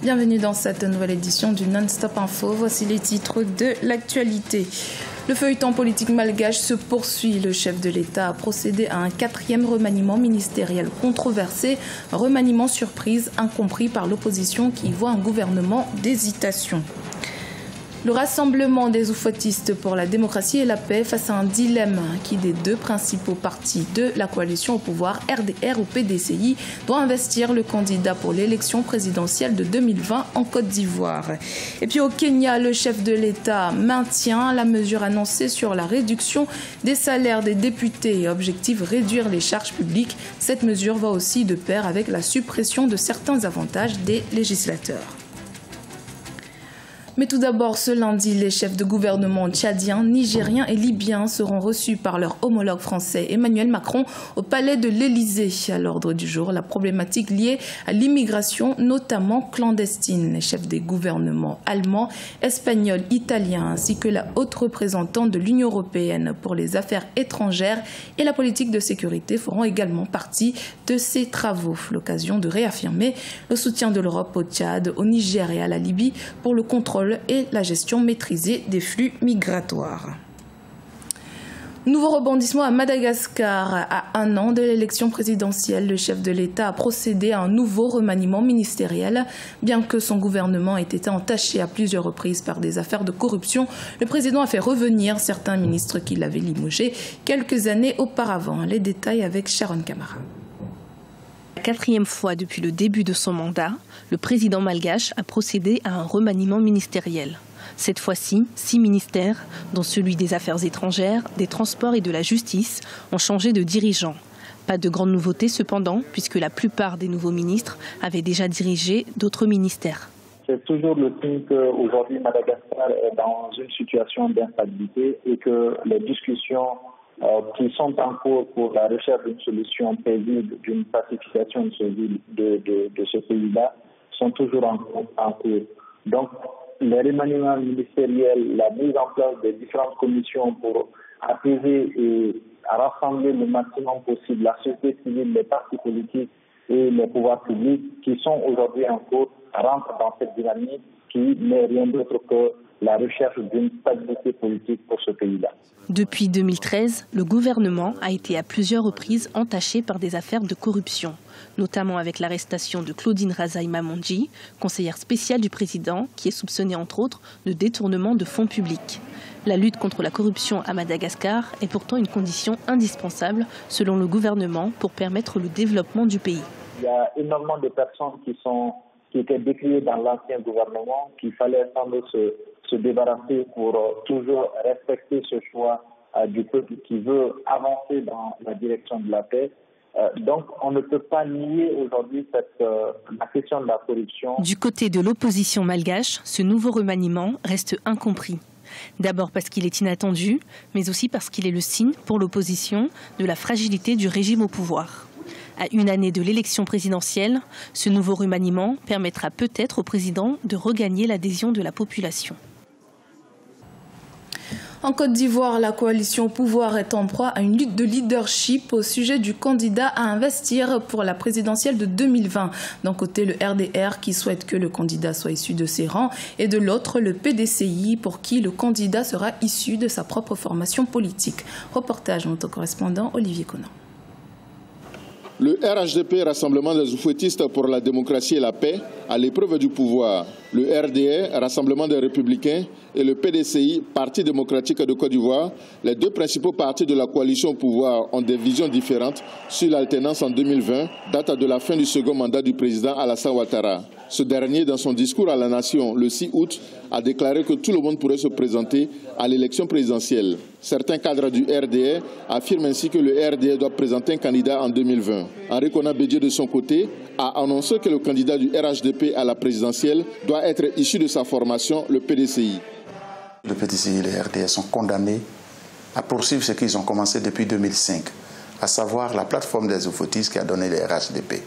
Bienvenue dans cette nouvelle édition du Non-Stop Info. Voici les titres de l'actualité. Le feuilleton politique malgache se poursuit. Le chef de l'État a procédé à un 4e remaniement ministériel controversé. Remaniement surprise, incompris par l'opposition qui y voit un gouvernement d'hésitation. Le rassemblement des oufouettistes pour la démocratie et la paix face à un dilemme qui des deux principaux partis de la coalition au pouvoir, RDR ou PDCI, doit investir le candidat pour l'élection présidentielle de 2020 en Côte d'Ivoire. Et puis au Kenya, le chef de l'État maintient la mesure annoncée sur la réduction des salaires des députés. Objectif, réduire les charges publiques. Cette mesure va aussi de pair avec la suppression de certains avantages des législateurs. Mais tout d'abord, ce lundi, les chefs de gouvernement tchadiens, nigériens et libyens seront reçus par leur homologue français Emmanuel Macron au palais de l'Élysée. À l'ordre du jour, la problématique liée à l'immigration, notamment clandestine. Les chefs des gouvernements allemands, espagnols, italiens, ainsi que la haute représentante de l'Union européenne pour les affaires étrangères et la politique de sécurité feront également partie de ces travaux. L'occasion de réaffirmer le soutien de l'Europe au Tchad, au Niger et à la Libye pour le contrôle et la gestion maîtrisée des flux migratoires. Nouveau rebondissement à Madagascar. À un an de l'élection présidentielle, le chef de l'État a procédé à un nouveau remaniement ministériel. Bien que son gouvernement ait été entaché à plusieurs reprises par des affaires de corruption, le président a fait revenir certains ministres qui l'avaient limogé quelques années auparavant. Les détails avec Sharon Camara. La 4e fois depuis le début de son mandat, le président malgache a procédé à un remaniement ministériel. Cette fois-ci, 6 ministères, dont celui des Affaires étrangères, des Transports et de la Justice, ont changé de dirigeant. Pas de grande nouveauté cependant, puisque la plupart des nouveaux ministres avaient déjà dirigé d'autres ministères. C'est toujours le signe qu'aujourd'hui Madagascar est dans une situation d'instabilité et que les discussions qui sont en cours pour la recherche d'une solution paisible, d'une pacification de ce pays-là, sont toujours en cours. Donc, les remaniements ministériels, la mise en place des différentes commissions pour apaiser et rassembler le maximum possible la société civile, les partis politiques et les pouvoirs publics qui sont aujourd'hui en cours rentrent dans cette dynamique qui n'est rien d'autre que la recherche d'une stabilité politique pour ce pays-là. Depuis 2013, le gouvernement a été à plusieurs reprises entaché par des affaires de corruption, notamment avec l'arrestation de Claudine Razaï Mamondji, conseillère spéciale du président, qui est soupçonnée entre autres de détournement de fonds publics. La lutte contre la corruption à Madagascar est pourtant une condition indispensable, selon le gouvernement, pour permettre le développement du pays. Il y a énormément de personnes qui étaient décriées dans l'ancien gouvernement, qu'il fallait sans doute se débarrasser pour toujours respecter ce choix du peuple qui veut avancer dans la direction de la paix. Donc on ne peut pas nier aujourd'hui la question de la corruption. Du côté de l'opposition malgache, ce nouveau remaniement reste incompris. D'abord parce qu'il est inattendu, mais aussi parce qu'il est le signe pour l'opposition de la fragilité du régime au pouvoir. À une année de l'élection présidentielle, ce nouveau remaniement permettra peut-être au président de regagner l'adhésion de la population. En Côte d'Ivoire, la coalition au pouvoir est en proie à une lutte de leadership au sujet du candidat à investir pour la présidentielle de 2020. D'un côté, le RDR qui souhaite que le candidat soit issu de ses rangs et de l'autre, le PDCI pour qui le candidat sera issu de sa propre formation politique. Reportage de notre correspondant Olivier Conan. Le RHDP, Rassemblement des oufouettistes pour la démocratie et la paix, à l'épreuve du pouvoir. Le RDR, Rassemblement des républicains, et le PDCI, Parti démocratique de Côte d'Ivoire, les deux principaux partis de la coalition au pouvoir, ont des visions différentes sur l'alternance en 2020, date de la fin du second mandat du président Alassane Ouattara. Ce dernier, dans son discours à la nation le 6 août, a déclaré que tout le monde pourrait se présenter à l'élection présidentielle. Certains cadres du RDR affirment ainsi que le RDR doit présenter un candidat en 2020. Henri Konan Bédié, de son côté, a annoncé que le candidat du RHDP à la présidentielle doit être issu de sa formation, le PDCI. Le PDCI et le RDR sont condamnés à poursuivre ce qu'ils ont commencé depuis 2005, à savoir la plateforme des oufouettistes qui a donné le RHDP.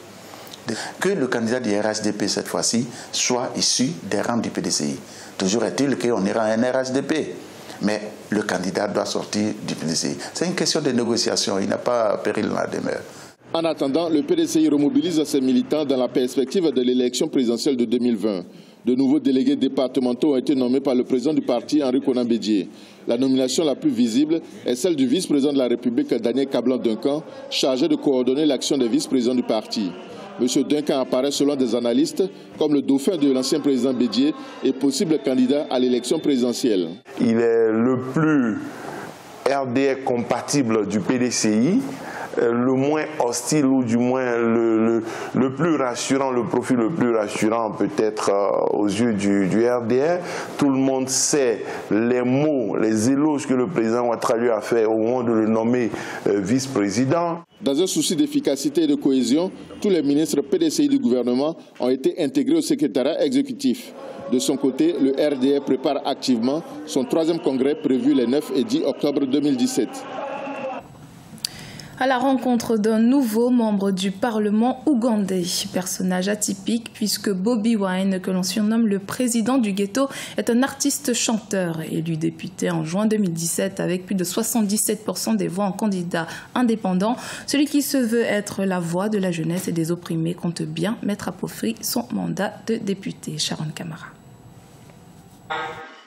Que le candidat du RHDP cette fois-ci soit issu des rangs du PDCI. Toujours est-il qu'on ira à un RHDP, mais le candidat doit sortir du PDCI. C'est une question de négociation, il n'a pas péril dans la demeure. En attendant, le PDCI remobilise ses militants dans la perspective de l'élection présidentielle de 2020. De nouveaux délégués départementaux ont été nommés par le président du parti, Henri Konan Bédié. La nomination la plus visible est celle du vice-président de la République, Daniel Kablan-Duncan, chargé de coordonner l'action des vice-présidents du parti. M. Duncan apparaît, selon des analystes, comme le dauphin de l'ancien président Bédié et possible candidat à l'élection présidentielle. Il est le plus RDR compatible du PDCI, le moins hostile ou du moins le plus rassurant, le profil le plus rassurant peut-être aux yeux du RDR. Tout le monde sait les mots, les éloges que le président Ouattara lui a fait au moment de le nommer vice-président. Dans un souci d'efficacité et de cohésion, tous les ministres PDCI du gouvernement ont été intégrés au secrétariat exécutif. De son côté, le RDR prépare activement son 3e congrès prévu les 9 et 10 octobre 2017. À la rencontre d'un nouveau membre du Parlement ougandais, personnage atypique puisque Bobi Wine, que l'on surnomme le président du ghetto, est un artiste chanteur élu député en juin 2017 avec plus de 77% des voix en candidat indépendant. Celui qui se veut être la voix de la jeunesse et des opprimés compte bien mettre à profit son mandat de député. Sharon Kamara.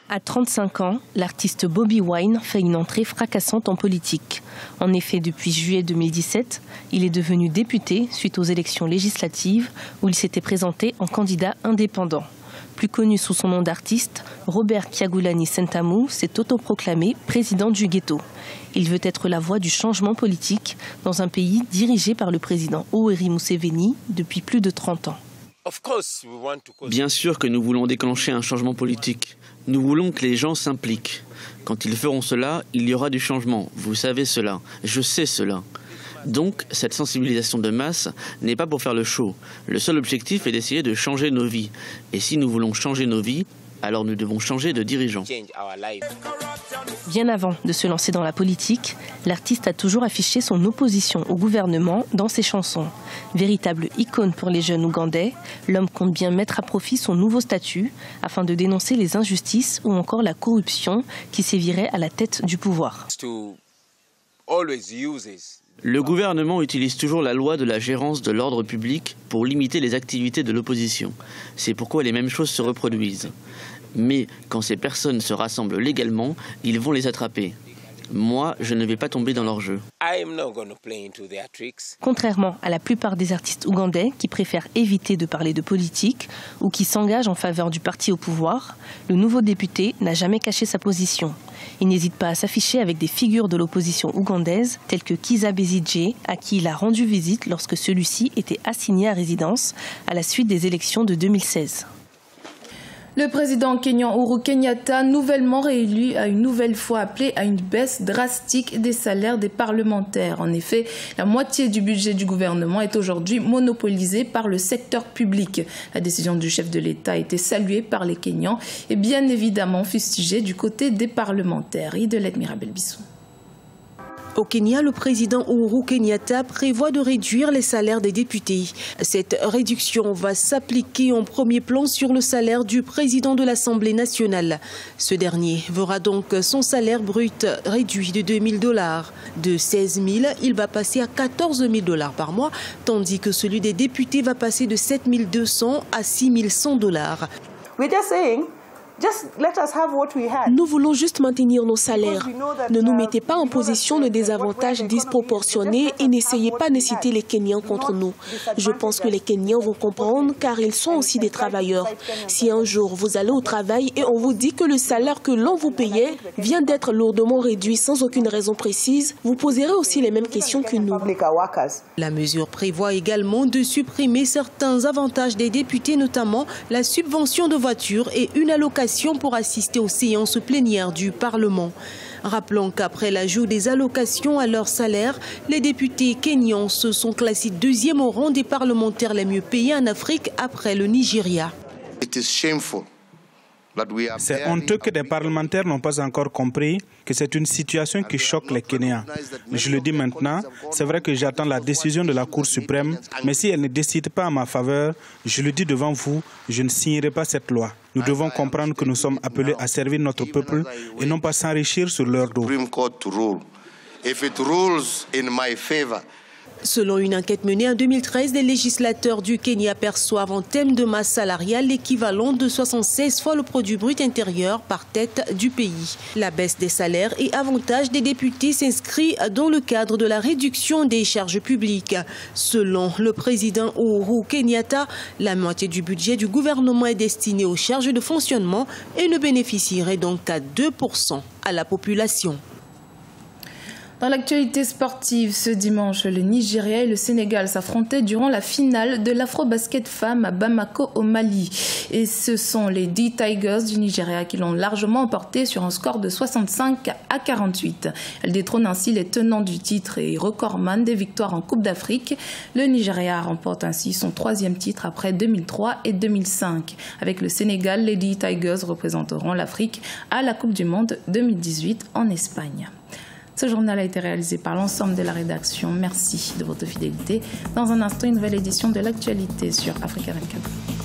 À 35 ans, l'artiste Bobi Wine fait une entrée fracassante en politique. En effet, depuis juillet 2017, il est devenu député suite aux élections législatives où il s'était présenté en candidat indépendant. Plus connu sous son nom d'artiste, Robert Kyagulanyi Sentamu s'est autoproclamé président du ghetto. Il veut être la voix du changement politique dans un pays dirigé par le président Yoweri Museveni depuis plus de 30 ans. Bien sûr que nous voulons déclencher un changement politique. Nous voulons que les gens s'impliquent. Quand ils feront cela, il y aura du changement. Vous savez cela. Je sais cela. Donc, cette sensibilisation de masse n'est pas pour faire le show. Le seul objectif est d'essayer de changer nos vies. Et si nous voulons changer nos vies, alors nous devons changer de dirigeants. Bien avant de se lancer dans la politique, l'artiste a toujours affiché son opposition au gouvernement dans ses chansons. Véritable icône pour les jeunes ougandais, l'homme compte bien mettre à profit son nouveau statut afin de dénoncer les injustices ou encore la corruption qui sévirait à la tête du pouvoir. Le gouvernement utilise toujours la loi de la gérance de l'ordre public pour limiter les activités de l'opposition. C'est pourquoi les mêmes choses se reproduisent. Mais quand ces personnes se rassemblent légalement, ils vont les attraper. Moi, je ne vais pas tomber dans leur jeu. Contrairement à la plupart des artistes ougandais qui préfèrent éviter de parler de politique ou qui s'engagent en faveur du parti au pouvoir, le nouveau député n'a jamais caché sa position. Il n'hésite pas à s'afficher avec des figures de l'opposition ougandaise telles que Kizza Besigye, à qui il a rendu visite lorsque celui-ci était assigné à résidence à la suite des élections de 2016. Le président kényan Uhuru Kenyatta, nouvellement réélu, a une nouvelle fois appelé à une baisse drastique des salaires des parlementaires. En effet, la moitié du budget du gouvernement est aujourd'hui monopolisée par le secteur public. La décision du chef de l'État a été saluée par les Kenyans et bien évidemment fustigée du côté des parlementaires. Idelette Mirabel-Bissou. Au Kenya, le président Uhuru Kenyatta prévoit de réduire les salaires des députés. Cette réduction va s'appliquer en premier plan sur le salaire du président de l'Assemblée nationale. Ce dernier verra donc son salaire brut réduit de $2 000. De 16 000, il va passer à $14 000 par mois, tandis que celui des députés va passer de 7 200 à $6 100. Nous voulons juste maintenir nos salaires. Ne nous mettez pas en position de désavantage disproportionné et n'essayez pas d'inciter les Kenyans contre nous. Je pense que les Kenyans vont comprendre car ils sont aussi des travailleurs. Si un jour vous allez au travail et on vous dit que le salaire que l'on vous payait vient d'être lourdement réduit sans aucune raison précise, vous poserez aussi les mêmes questions que nous. La mesure prévoit également de supprimer certains avantages des députés, notamment la subvention de voiture et une allocation pour assister aux séances plénières du Parlement. Rappelons qu'après l'ajout des allocations à leur salaire, les députés kenyans se sont classés 2e au rang des parlementaires les mieux payés en Afrique après le Nigeria. C'est honteux que des parlementaires n'ont pas encore compris que c'est une situation qui choque les Kenyans. Je le dis maintenant, c'est vrai que j'attends la décision de la Cour suprême, mais si elle ne décide pas en ma faveur, je le dis devant vous, je ne signerai pas cette loi. Nous devons comprendre que nous sommes appelés à servir notre peuple et non pas s'enrichir sur leur dos. Selon une enquête menée en 2013, les législateurs du Kenya perçoivent en termes de masse salariale l'équivalent de 76 fois le produit brut intérieur par tête du pays. La baisse des salaires et avantages des députés s'inscrit dans le cadre de la réduction des charges publiques. Selon le président Uhuru Kenyatta, la moitié du budget du gouvernement est destinée aux charges de fonctionnement et ne bénéficierait donc qu'à 2% à la population. Dans l'actualité sportive, ce dimanche, le Nigeria et le Sénégal s'affrontaient durant la finale de l'Afro-Basket Femmes à Bamako au Mali. Et ce sont les D-Tigers du Nigeria qui l'ont largement emporté sur un score de 65 à 48. Elles détrônent ainsi les tenants du titre et recordman des victoires en Coupe d'Afrique. Le Nigeria remporte ainsi son 3e titre après 2003 et 2005. Avec le Sénégal, les D-Tigers représenteront l'Afrique à la Coupe du Monde 2018 en Espagne. Ce journal a été réalisé par l'ensemble de la rédaction. Merci de votre fidélité. Dans un instant, une nouvelle édition de l'actualité sur Africa 24.